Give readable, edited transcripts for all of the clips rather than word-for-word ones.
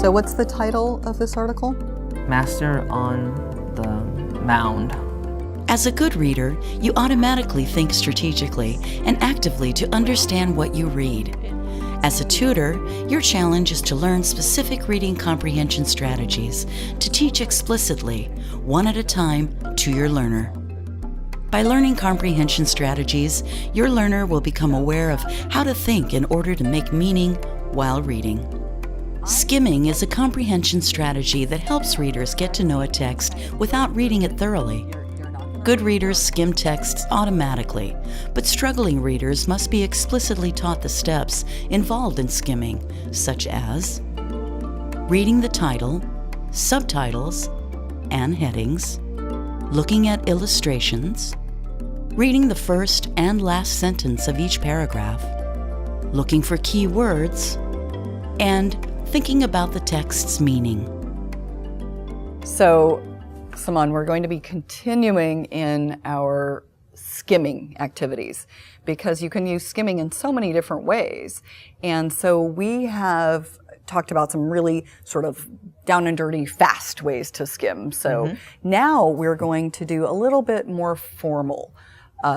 So what's the title of this article? Master on the Mound. As a good reader, you automatically think strategically and actively to understand what you read. As a tutor, your challenge is to learn specific reading comprehension strategies to teach explicitly, one at a time, to your learner. By learning comprehension strategies, your learner will become aware of how to think in order to make meaning while reading. Skimming is a comprehension strategy that helps readers get to know a text without reading it thoroughly. Good readers skim texts automatically, but struggling readers must be explicitly taught the steps involved in skimming, such as reading the title, subtitles, and headings, looking at illustrations, reading the first and last sentence of each paragraph, looking for key words, and thinking about the text's meaning. So, Simone, we're going to be continuing in our skimming activities because you can use skimming in so many different ways. And so we have talked about some really sort of down and dirty, fast ways to skim. So now we're going to do a little bit more formal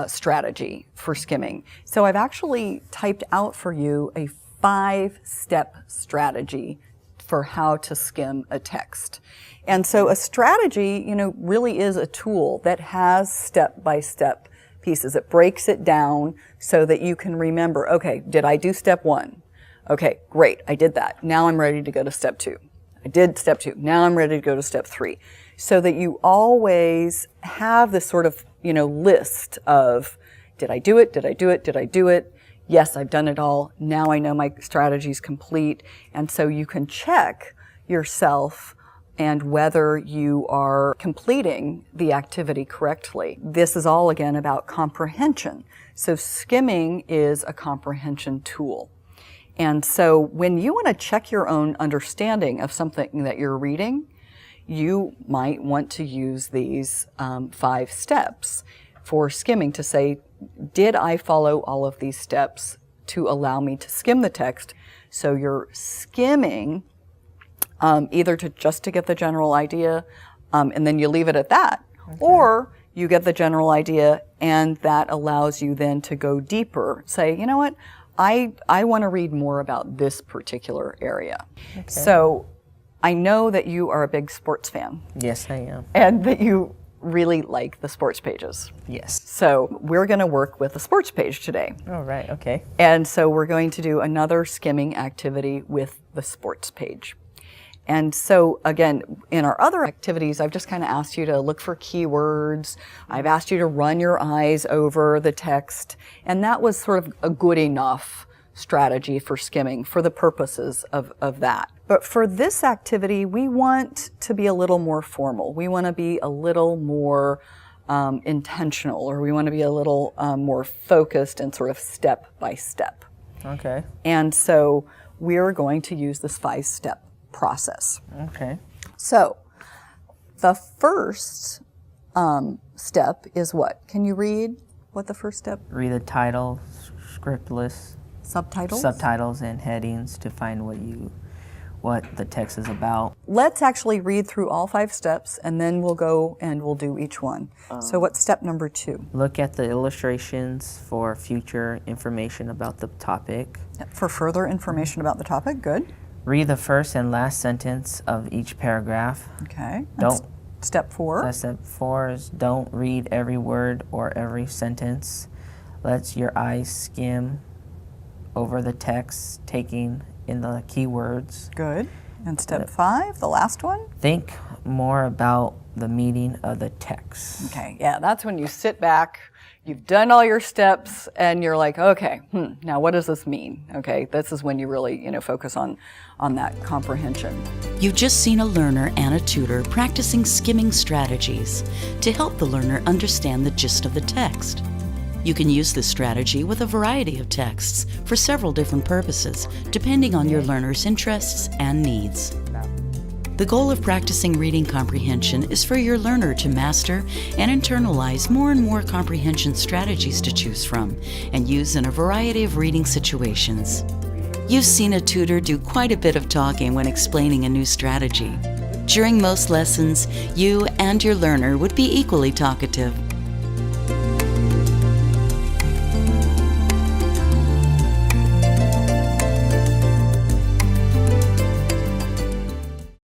strategy for skimming. So I've actually typed out for you a 5-step strategy for how to skim a text. And so a strategy, really is a tool that has step-by-step pieces. It breaks it down so that you can remember, okay, did I do step 1? Okay, great, I did that. Now I'm ready to go to step 2. I did step 2. Now I'm ready to go to step 3. So that you always have this sort of, list of, did I do it? Did I do it? Did I do it? Yes, I've done it all. Now I know my strategy's complete. And so you can check yourself and whether you are completing the activity correctly. This is all, again, about comprehension. So skimming is a comprehension tool. And so when you want to check your own understanding of something that you're reading, you might want to use these 5 steps for skimming to say, did I follow all of these steps to allow me to skim the text? So you're skimming either to get the general idea, and then you leave it at that, or you get the general idea, and that allows you then to go deeper. Say, you know what, I want to read more about this particular area. Okay. So I know that you are a big sports fan. Yes, I am. And that you really like the sports pages. Yes. So we're going to work with the sports page today. All right, okay. And so we're going to do another skimming activity with the sports page. And so, again, in our other activities, I've just kind of asked you to look for keywords. I've asked you to run your eyes over the text. And that was sort of a good enough strategy for skimming for the purposes of that. But for this activity, we want to be a little more formal. We want to be a little more intentional, or we want to be a little more focused and sort of step by step. Okay. And so we're going to use this 5-step process. Okay. So the first step is what? Can you read what the first step? Read the title, script list, subtitles, and headings to find what the text is about. Let's actually read through all 5 steps, and then we'll go and we'll do each one. So what's step number 2? Look at the illustrations for future information about the topic. For further information about the topic, good. Read the first and last sentence of each paragraph. Okay. Step 4. Step 4 is don't read every word or every sentence. Let your eyes skim over the text, taking in the keywords. Good. And step 5, the last one? Think more about the meaning of the text. Okay, yeah, that's when you sit back, you've done all your steps, and you're like, okay, now what does this mean? Okay, this is when you really, focus on that comprehension. You've just seen a learner and a tutor practicing skimming strategies to help the learner understand the gist of the text. You can use this strategy with a variety of texts for several different purposes, depending on your learner's interests and needs. The goal of practicing reading comprehension is for your learner to master and internalize more and more comprehension strategies to choose from and use in a variety of reading situations. You've seen a tutor do quite a bit of talking when explaining a new strategy. During most lessons, you and your learner would be equally talkative.